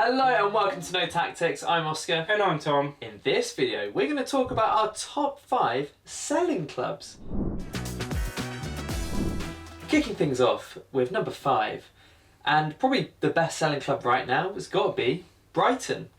Hello and welcome to No Tactics. I'm Oscar. And I'm Tom. In this video, we're going to talk about our top 5 selling clubs. Kicking things off with number 5, and probably the best selling club right now has got to be Brighton.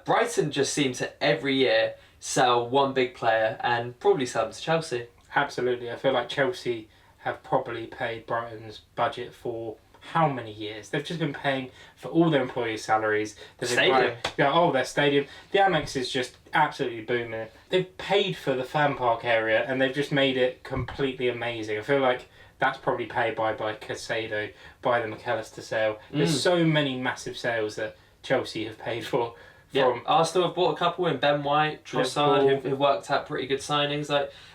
Brighton just seem to every year sell one big player and probably sell them to Chelsea. Absolutely. I feel like Chelsea have probably paid Brighton's budget for how many years? They've just been paying for all their employees' salaries. Stadium. Their stadium. The Amex is just absolutely booming. They've paid for the fan park area and they've just made it completely amazing. I feel like that's probably paid by Casado, by the McAllister sale. There's so many massive sales that Chelsea have paid for. Yeah, Arsenal have bought a couple in Ben White, Trossard, who've worked out pretty good signings.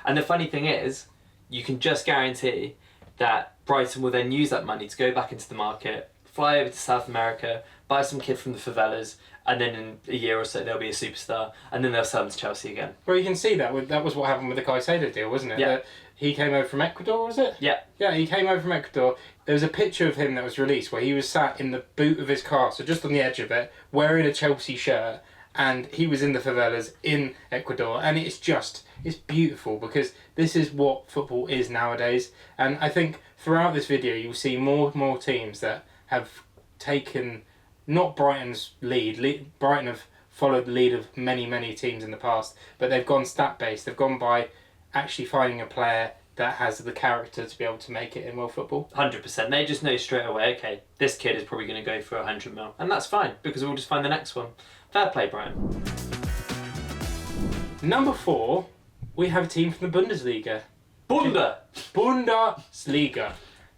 And the funny thing is, you can just guarantee that Brighton will then use that money to go back into the market, fly over to South America, buy some kid from the favelas, and then in a year or so they'll be a superstar, and then they'll sell them to Chelsea again. Well, you can see that. That was what happened with the Caicedo deal, wasn't it? Yeah. He came over from Ecuador, was it? Yeah. Yeah, he came over from Ecuador. There was a picture of him that was released where he was sat in the boot of his car, so just on the edge of it, wearing a Chelsea shirt, and he was in the favelas in Ecuador, and it's beautiful because this is what football is nowadays. And I think throughout this video you'll see more teams that have taken not Brighton's lead. Brighton have followed the lead of many teams in the past, but they've gone stat based. They've gone by actually finding a player that has the character to be able to make it in world football. 100%. They just know straight away, okay, this kid is probably going to go for 100 mil. And that's fine, because we'll just find the next one. Fair play, Brian. Number 4, we have a team from the Bundesliga. Bundesliga.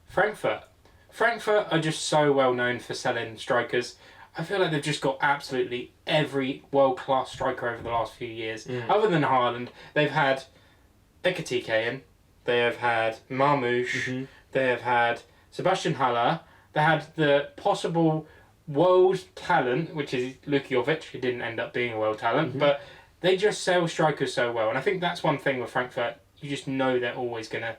Frankfurt. Frankfurt are just so well known for selling strikers. I feel like they've just got absolutely every world-class striker over the last few years. Other than Haaland, they've had Ekitike in. They have had Marmoush. They have had Sebastian Haller. They had the possible world talent, which is Luka Jovic, who didn't end up being a world talent. But they just sell strikers so well. And I think that's one thing with Frankfurt. You just know they're always going to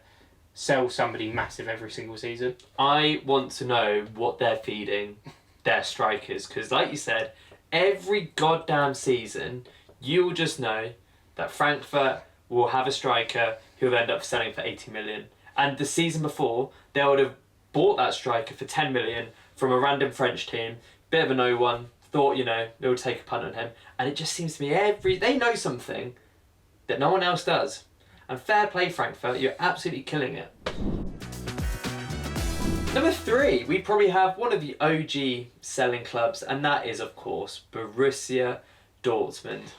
sell somebody massive every single season. I want to know what they're feeding their strikers. Because like you said, every goddamn season, you will just know that Frankfurt will have a striker who'll end up selling for 80 million. And the season before, they would have bought that striker for 10 million from a random French team, bit of a no one, thought, they would take a punt on him. And it just seems to me they know something that no one else does. And fair play, Frankfurt, you're absolutely killing it. Number 3, we probably have one of the OG selling clubs, and that is, of course, Borussia Dortmund.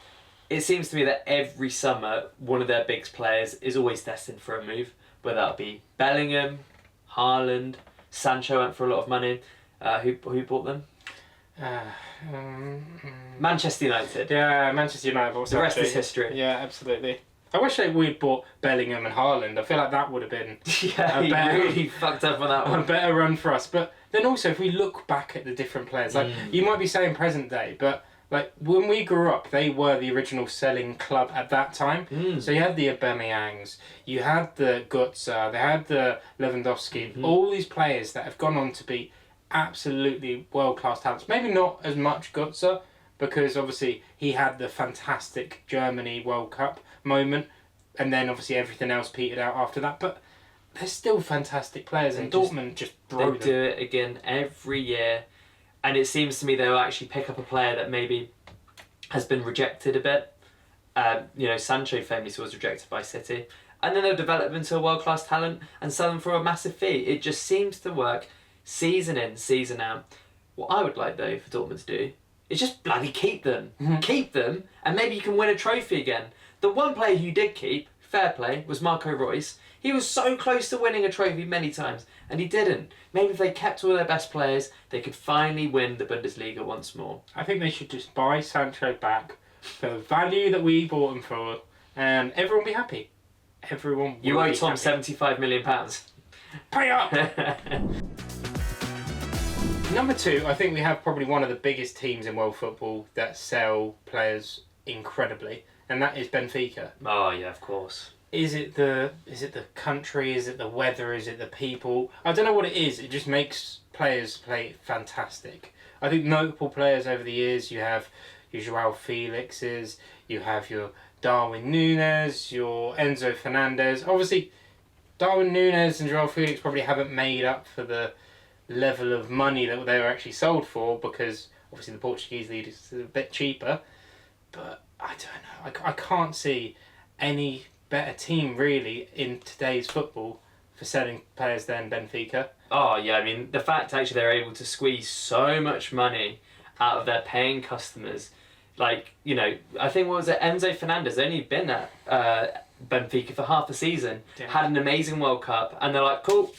It seems to me that every summer, one of their big players is always destined for a move, whether that be Bellingham, Haaland, Sancho went for a lot of money. Who bought them? Manchester United. Yeah, Manchester United. The rest is history. Yeah, absolutely. I wish we'd bought Bellingham and Haaland. I feel like that would have been really fucked up on that one. A better run for us. But then also, if we look back at the different players, you might be saying present day, but like when we grew up, they were the original selling club at that time. So you had the Aubameyangs, you had the Götze, they had the Lewandowski, all these players that have gone on to be absolutely world-class talents. Maybe not as much Götze, because obviously he had the fantastic Germany World Cup moment, and then obviously everything else petered out after that. But they're still fantastic players, and Dortmund just broke them. They do it again every year. And it seems to me they'll actually pick up a player that maybe has been rejected a bit. Sancho famously was rejected by City. And then they'll develop him into a world-class talent and sell them for a massive fee. It just seems to work season in, season out. What I would like, though, for Dortmund to do is just bloody keep them. Keep them, and maybe you can win a trophy again. The one player you did keep, fair play, was Marco Reus. He was so close to winning a trophy many times, and he didn't. Maybe if they kept all their best players, they could finally win the Bundesliga once more. I think they should just buy Sancho back for the value that we bought him for, and everyone will be happy. Everyone will You owe be Tom happy. £75 million. Pay up! Number 2, I think we have probably one of the biggest teams in world football that sell players incredibly, and that is Benfica. Oh yeah, of course. Is it the country? Is it the weather? Is it the people? I don't know what it is. It just makes players play fantastic. I think notable players over the years, you have your Joao Felixes, you have your Darwin Núñez, your Enzo Fernandez. Obviously, Darwin Núñez and Joao Felix probably haven't made up for the level of money that they were actually sold for, because obviously the Portuguese league is a bit cheaper. But I don't know. I can't see any better team really in today's football for selling players than Benfica. Oh yeah, I mean the fact actually they're able to squeeze so much money out of their paying customers, like, you know, I think what was it, Enzo Fernandez only been at Benfica for half a season, had an amazing World Cup, and they're like, cool,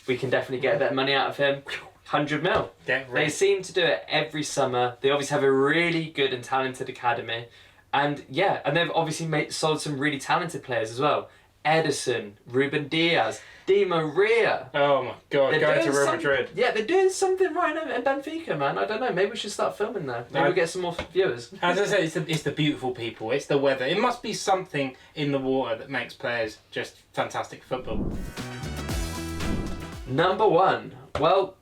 we can definitely get a bit of money out of him. 100 mil. They seem to do it every summer. They obviously have a really good and talented academy, and yeah, and they've obviously sold some really talented players as well. Ederson, Ruben Diaz, Di Maria. Oh my God, going to Real Madrid. Yeah, they're doing something right in Benfica, man. I don't know, maybe we should start filming there. Maybe we'll get some more viewers. As I said, it's the beautiful people, it's the weather. It must be something in the water that makes players just fantastic football. Number one. Well,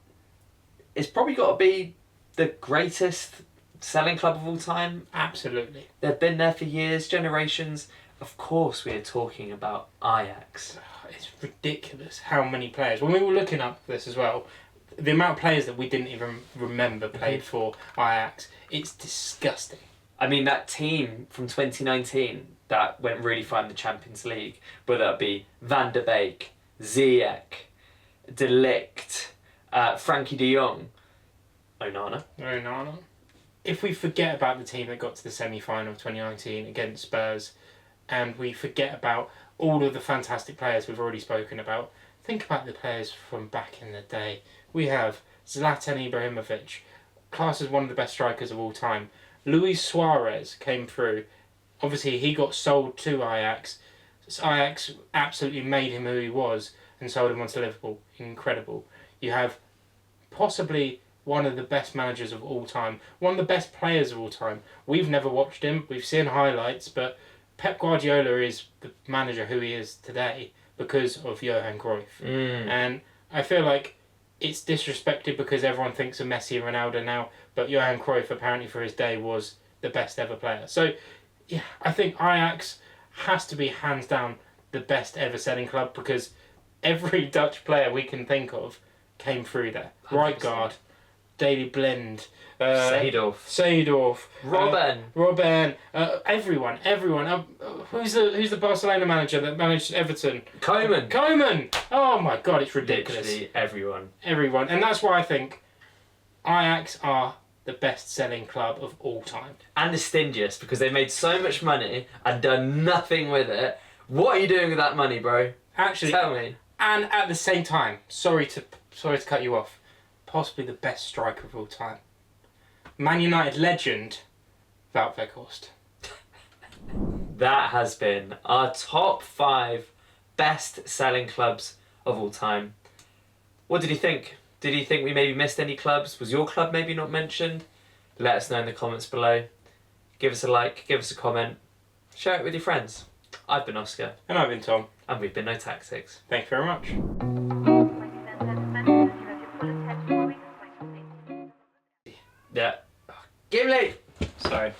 it's probably got to be the greatest selling club of all time. Absolutely. They've been there for years, generations. Of course, we are talking about Ajax. It's ridiculous how many players. When we were looking up this as well, the amount of players that we didn't even remember played for Ajax, it's disgusting. I mean, that team from 2019 that went really far in the Champions League, whether that be Van der Beek, Ziyech, De Ligt, Frankie de Jong, Onana. If we forget about the team that got to the semi-final of 2019 against Spurs, and we forget about all of the fantastic players we've already spoken about, think about the players from back in the day. We have Zlatan Ibrahimovic, classed as one of the best strikers of all time. Luis Suarez came through. Obviously, he got sold to Ajax. Ajax absolutely made him who he was and sold him on to Liverpool. Incredible. You have possibly one of the best managers of all time, one of the best players of all time. We've never watched him, we've seen highlights, but Pep Guardiola is the manager who he is today because of Johan Cruyff. And I feel like it's disrespected because everyone thinks of Messi and Ronaldo now, but Johan Cruyff apparently for his day was the best ever player. So yeah, I think Ajax has to be hands down the best ever selling club because every Dutch player we can think of came through there. 100%. Rijkaard, Daley Blind, Seedorf, Robben, everyone. Who's the Barcelona manager that managed Everton? Koeman. Oh my God, it's ridiculous. Literally everyone, and that's why I think Ajax are the best-selling club of all time. And the stingiest, because they made so much money and done nothing with it. What are you doing with that money, bro? Actually, tell me. And at the same time, sorry to cut you off, possibly the best striker of all time. Man United legend, Wout Weghorst. That has been our top 5 best-selling clubs of all time. What did you think? Did you think we maybe missed any clubs? Was your club maybe not mentioned? Let us know in the comments below. Give us a like, give us a comment. Share it with your friends. I've been Oscar. And I've been Tom. And we've been No Tactics. Thank you very much.